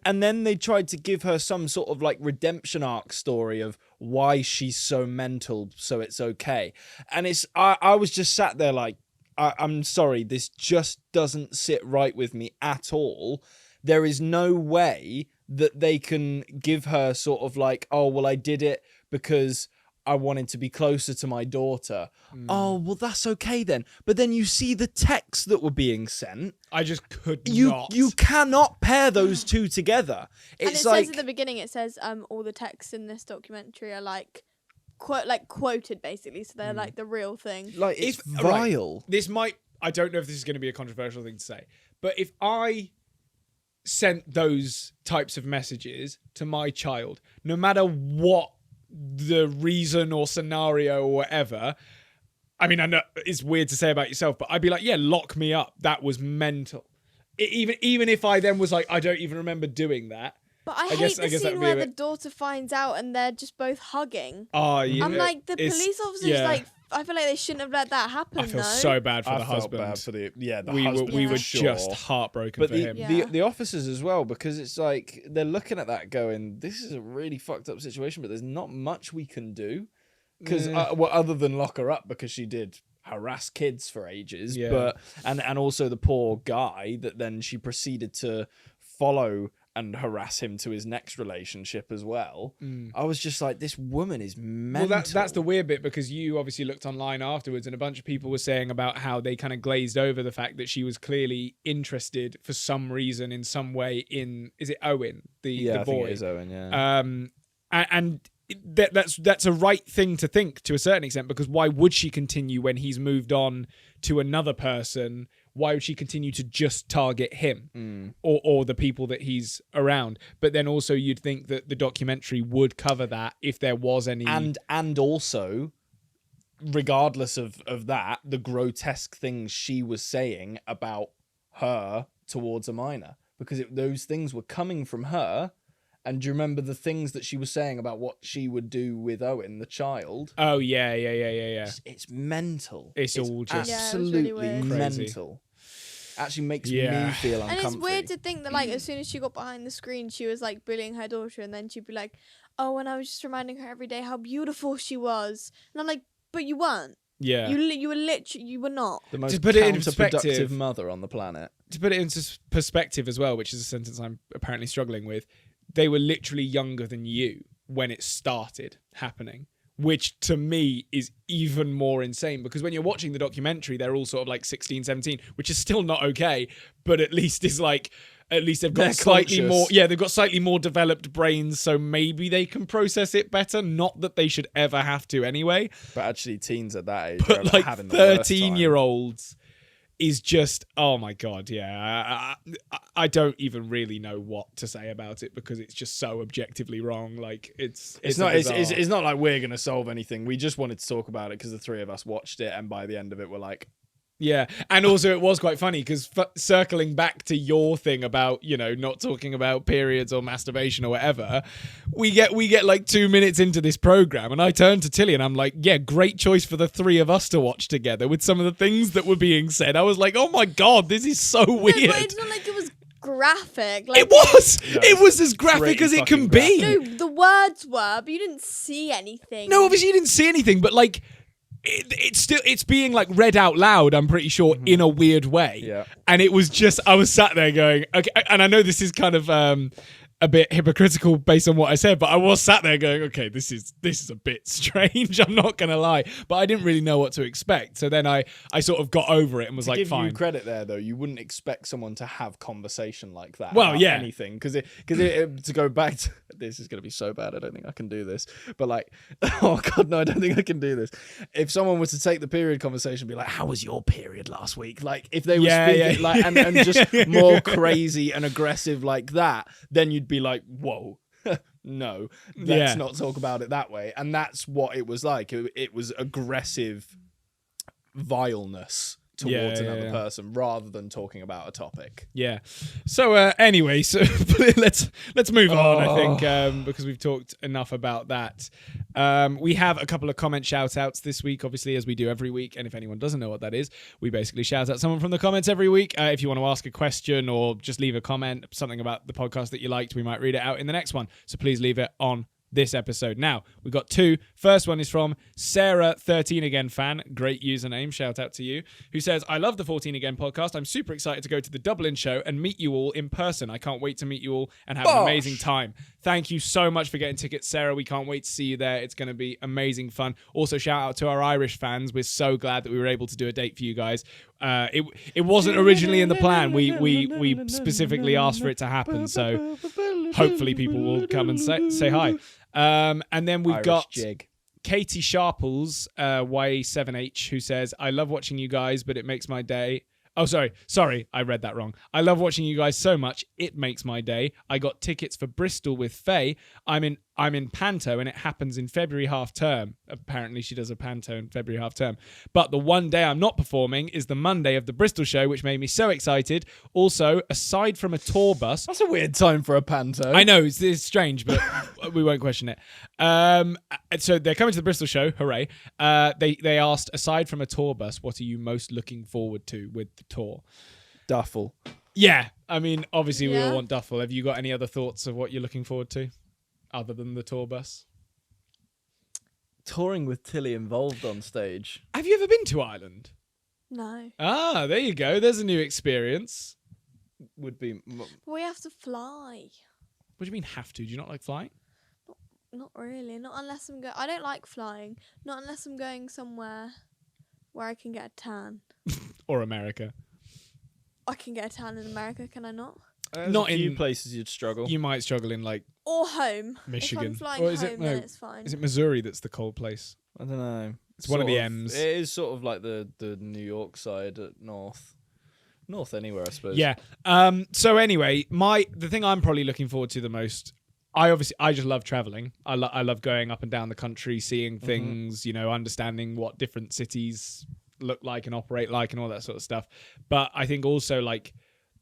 then they tried to give her some sort of like redemption arc story of why she's so mental, so it's okay. And I was just sat there like, I'm sorry, this just doesn't sit right with me at all. There is no way that they can give her sort of like, oh, well, I did it because I wanted to be closer to my daughter. Oh, well, that's okay then. But then you see the texts that were being sent. I just could not. You cannot pair those two together. And It's it like, says at the beginning, it says all the texts in this documentary are like quoted basically, so they're like the real thing. like it's Right. vile. This might, I don't know if this is going to be a controversial thing to say, but if I sent those types of messages to my child, no matter what the reason or scenario or whatever, I mean, I know it's weird to say about yourself, but I'd be like, yeah, lock me up. That was mental. Even if I then was like, I don't even remember doing that. But I hate guess the that'd scene be a where the bit- daughter finds out and they're just both hugging. Oh, yeah. I'm like, the It's- police officers, yeah. like, I feel like they shouldn't have let that happen, I feel though. so bad for I the felt husband. bad for the we husband were for just sure. heartbroken But for him. Yeah. the officers as well, because it's like they're looking at that going, this is a really fucked up situation, but there's not much we can do. Because well, other than lock her up because she did harass kids for ages, Yeah. but and also the poor guy that then she proceeded to follow and harass him to his next relationship as well. I was just like, this woman is mental. Well, that's the weird bit, because you obviously looked online afterwards and a bunch of people were saying about how they kind of glazed over the fact that she was clearly interested for some reason in some way in, is it Owen, the boy? I think it is Owen, yeah. And that's a right thing to think to a certain extent, because why would she continue when he's moved on to another person? Why would she continue to just target him or the people that he's around? But then also you'd think that the documentary would cover that if there was any... And also, regardless of that, the grotesque things she was saying about her towards a minor. Because those things were coming from her. And do you remember the things that she was saying about what she would do with Owen, the child? Oh, yeah. It's mental. It's all just... absolutely really mental. Actually makes me feel uncomfortable. And it's weird to think that, like, as soon as she got behind the screen, she was, like, bullying her daughter, and then she'd be like, oh, and I was just reminding her every day how beautiful she was. And I'm like, but you weren't. Yeah. You were literally, you were not. The most To put it in counterproductive perspective, mother on the planet. To put it into perspective as well, which is a sentence I'm apparently struggling with, they were literally younger than you when it started happening, which to me is even more insane, because when you're watching the documentary, they're all sort of like 16, 17, which is still not okay, but at least is like, at least they've got They're slightly conscious. more, they've got slightly more developed brains, so maybe they can process it better. Not that they should ever have to anyway. But actually, teens at that age are But like having the worst 13-year-olds is just, oh my God, yeah. I don't even really know what to say about it, because it's just so objectively wrong. Like it's not like we're going to solve anything. We just wanted to talk about it because the three of us watched it, and by the end of it, we're like, yeah. And also it was quite funny because circling back to your thing about, you know, not talking about periods or masturbation or whatever, we get like 2 minutes into this program and I turned to Tilly and I'm like, yeah, great choice for the three of us to watch together with some of the things that were being said. I was like, oh my God, this is so weird. No, but it's not like it was graphic. Like, It was! No, it was as graphic pretty as it can fucking be. graphic. No, the words were, but you didn't see anything. No, obviously you didn't see anything, but like, it's being like read out loud, I'm pretty sure, in a weird way. Yeah. And it was just, I was sat there going, okay, and I know this is kind of a bit hypocritical based on what I said, but I was sat there going, okay, this is a bit strange, I'm not gonna lie. But I didn't really know what to expect. So then I sort of got over it and was to like, give fine. you credit there, though, you wouldn't expect someone to have conversation like that. Well, about yeah. anything, because to go back to this is gonna be so bad. I don't think I can do this. But like, oh God, no, I don't think I can do this. If someone was to take the period conversation, and be like, "How was your period last week?" Like, if they were speaking like and just more crazy and aggressive like that, then you'd be like, "Whoa." No, let's not talk about it that way. And that's what it was like. It was aggressive vileness towards another person rather than talking about a topic. Yeah. So anyway, so let's move on, I think, because we've talked enough about that. We have a couple of comment shout outs this week, obviously, as we do every week. And if anyone doesn't know what that is, we basically shout out someone from the comments every week. If you want to ask a question or just leave a comment, something about the podcast that you liked, we might read it out in the next one. So please leave it on this episode. Now, we've got two. First one is from Sarah 13 Again fan. Great username. Shout out to you. Who says, I love the 14 Again podcast. I'm super excited to go to the Dublin show and meet you all in person. I can't wait to meet you all and have an amazing time. Thank you so much for getting tickets, Sarah. We can't wait to see you there. It's going to be amazing fun. Also, shout out to our Irish fans. We're so glad that we were able to do a date for you guys. It wasn't originally in the plan. We specifically asked for it to happen. So hopefully people will come and say hi. And then we've Irish got jig. Katie Sharples, Y7H, who says, I love watching you guys, but it makes my day. Oh, sorry, I read that wrong. I love watching you guys so much, it makes my day. I got tickets for Bristol with Faye. I'm in Panto, and it happens in February half term. Apparently, she does a Panto in February half term. But the one day I'm not performing is the Monday of the Bristol show, which made me so excited. Also, aside from a tour bus... That's a weird time for a panto. I know, it's strange, but we won't question it. So they're coming to the Bristol show, hooray. They asked, aside from a tour bus, what are you most looking forward to with the tour? Duffel. Yeah, I mean, obviously we all want duffel. Have you got any other thoughts of what you're looking forward to, other than the tour bus? Touring with Tilly involved on stage. Have you ever been to Ireland? No. Ah, there you go. There's a new experience. would be. But we have to fly. What do you mean have to? Do you not like flying? Not really. Not unless I'm I don't like flying. Not unless I'm going somewhere where I can get a tan. Or America? I can get a tan in America, can I not? Not a few in places you'd struggle. You might struggle in like Or home. Michigan. If I'm flying Or is home, it then it's fine. Is it Missouri that's the cold place? I don't know. It's one of the M's. It is sort of like the New York side at north anywhere, I suppose. Yeah. So anyway, the thing I'm probably looking forward to the most. I just love traveling. I love going up and down the country, seeing things, understanding what different cities look like and operate like and all that sort of stuff. But I think also like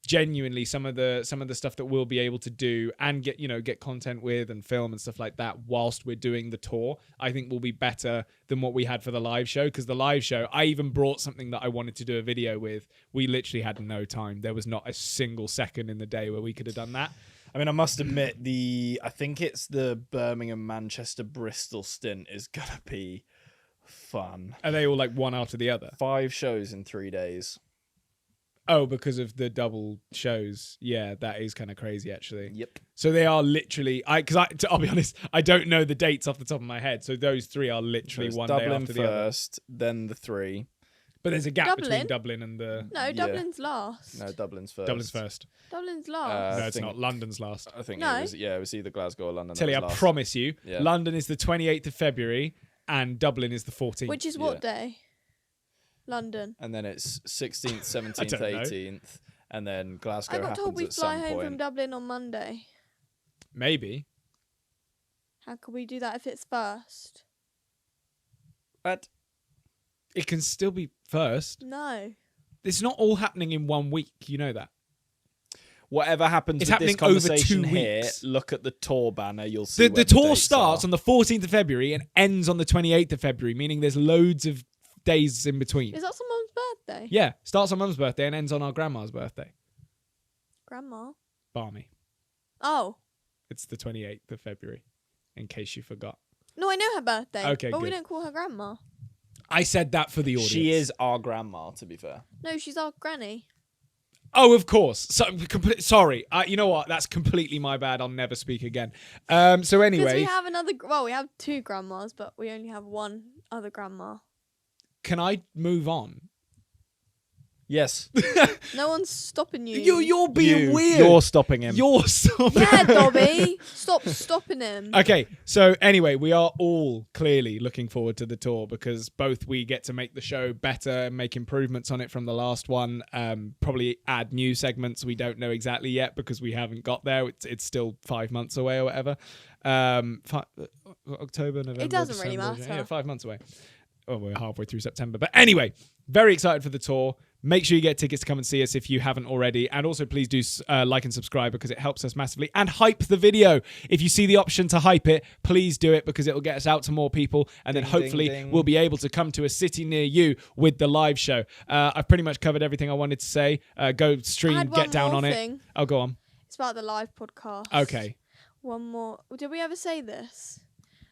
genuinely some of the stuff that we'll be able to do and get content with and film and stuff like that whilst we're doing the tour, I think will be better than what we had for the live show. Because the live show, I even brought something that I wanted to do a video with. We literally had no time. There was not a single second in the day where we could have done that. I mean, I must admit, I think it's the Birmingham, Manchester, Bristol stint is going to be fun. Are they all like one after the other? 5 shows in 3 days. Oh, because of the double shows. Yeah, that is kind of crazy, actually. Yep. So they are literally... I'll be honest, I don't know the dates off the top of my head. So those 3 are literally one day after the other. Dublin first, then the 3. But there's a gap between Dublin and the... No, Dublin's last. No, Dublin's first. Dublin's first. Dublin's last. No, it's not. London's last. I think No. it was either Glasgow or London. Tilly, I promise you, Yeah. London is the 28th of February and Dublin is the 14th. Which is what day? London. And then it's 16th, 17th, don't know. 18th. And then Glasgow I got told happens we at fly some home point. from Dublin on Monday. Maybe. How could we do that if it's first? But It can still be first. No. It's not all happening in 1 week. You know that. whatever happens It's with this happening over 2 conversation here, weeks. look at the tour banner. You'll see The tour starts on the 14th of February and ends on the 28th of February, meaning there's loads of days in between. Is that someone's birthday? Yeah, starts on Mum's birthday and ends on our grandma's birthday. Grandma? Barmy. Oh. It's the 28th of February, in case you forgot. No, I know her birthday. Okay, but we good. don't call her grandma. I said that for the audience. She is our grandma, to be fair. No, she's our granny. Oh, of course. So, sorry. You know what? That's completely my bad. I'll never speak again. So Because anyway, we have we have 2 grandmas, but we only have 1 other grandma. can I move on? Yes. No one's stopping you. You're being weird. You're stopping him. You're stopping. Yeah, Dobby. Stop stopping him. Okay, so anyway, we are all clearly looking forward to the tour because both we get to make the show better, make improvements on it from the last one, probably add new segments we don't know exactly yet because we haven't got there. It's still 5 months away or whatever. October, November, It doesn't really December, matter. Yeah, 5 months away. Oh, we're halfway through September. But anyway, very excited for the tour. Make sure you get tickets to come and see us if you haven't already. And also please do like and subscribe because it helps us massively. And hype the video. If you see the option to hype it, please do it because it will get us out to more people. And then hopefully ding. we'll be able to come to a city near you with the live show. I've pretty much covered everything I wanted to say. Go I stream, had get one down more on thing. it. Oh, go on. It's about the live podcast. Okay. One more. Did we ever say this?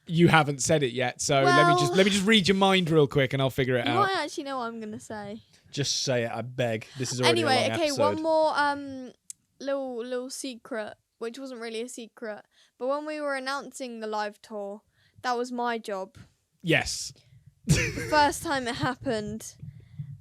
You haven't said it yet, so Well- let me just read your mind real quick and I'll figure it You out. might actually know what I'm going to say. Just say it, I beg. This is already a Anyway, long okay, episode. one more little secret, which wasn't really a secret. But when we were announcing the live tour, that was my job. Yes. The first time it happened,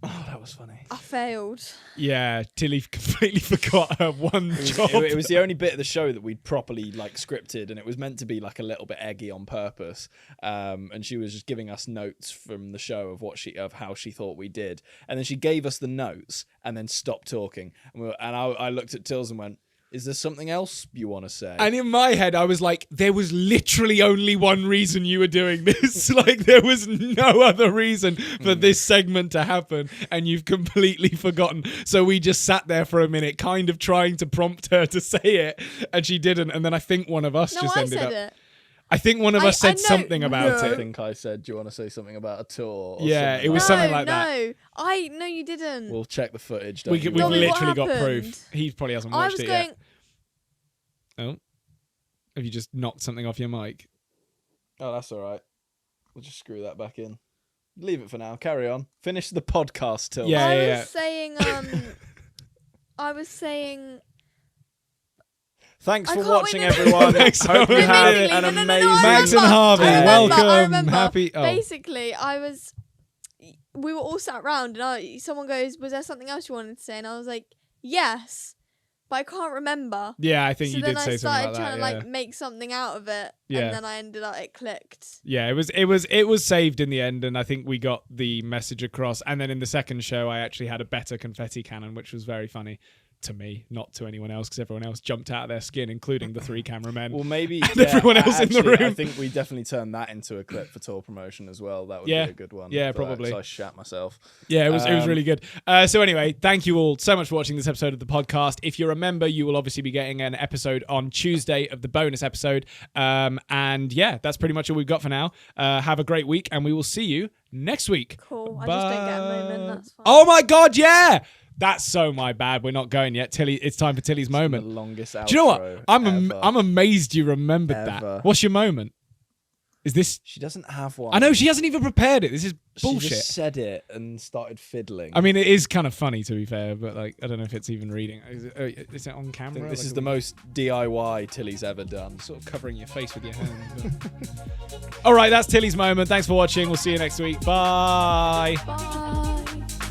Oh, that was funny. I failed. Yeah, Tilly completely forgot her one job. It was the only bit of the show that we'd properly scripted, and it was meant to be a little bit eggy on purpose. And she was just giving us notes from the show of how she thought we did, and then she gave us the notes and then stopped talking. And I looked at Tills and went, "Is there something else you want to say?" And in my head, I was like, there was literally only one reason you were doing this. There was no other reason for this segment to happen. And you've completely forgotten. So we just sat there for a minute, kind of trying to prompt her to say it. And she didn't. And then I think one of us No, just I ended said up. it. I think one of us I said know- something about no. I it. think I said, "Do you want to say something about a tour?" Or Yeah, something it was like something No, like that. No, you didn't. We'll check the footage. We've don't you worry. Dobby, what literally got happened? proof. He probably hasn't I watched was it going. yet. Oh. Have you just knocked something off your mic? Oh, that's all right. We'll just screw that back in. Leave it for now. Carry on. Finish the podcast, Till. Yeah, I yeah, was saying I was saying. Thanks I for can't watching, wait, no, everyone. Thanks so Hope you much. had Basically, an no, no, no, amazing. I Max and remember, Harvey, I remember, I welcome. remember. Happy. Oh. Basically, we were all sat around, and someone goes, "Was there something else you wanted to say?" And I was like, "Yes." But I can't remember. Yeah, I think So you then did I say something started like trying that. to like make something out of it, Yeah. and then I ended up it clicked. Yeah, it was saved in the end, and I think we got the message across. And then in the second show, I actually had a better confetti cannon, which was very funny to me, not to anyone else, because everyone else jumped out of their skin, including the 3 cameramen. Well, maybe and everyone else in the room. I think we definitely turned that into a clip for tour promotion as well. That would be a good one. Yeah, for that, probably. 'cause I shat myself. Yeah, it was really good. So anyway, thank you all so much for watching this episode of the podcast. If you're a member, you will obviously be getting an episode on Tuesday of the bonus episode. And yeah, that's pretty much all we've got for now. Have a great week, and we will see you next week. Cool. I just don't get a moment. That's fine. Oh my God, yeah! That's so my bad. We're not going yet. Tilly, it's time for Tilly's moment. The longest outro. Do you know what? I'm ever. amazed you remembered Ever. that. What's your moment? Is this? She doesn't have one. I know she hasn't even prepared it. This is bullshit. She just said it and started fiddling. I mean, it is kind of funny to be fair, but like, I don't know if it's even reading. Is it on camera? I think this Like, is the most DIY Tilly's ever done. sort of covering your face with your hand. All right, that's Tilly's moment. Thanks for watching. We'll see you next week. Bye. Bye.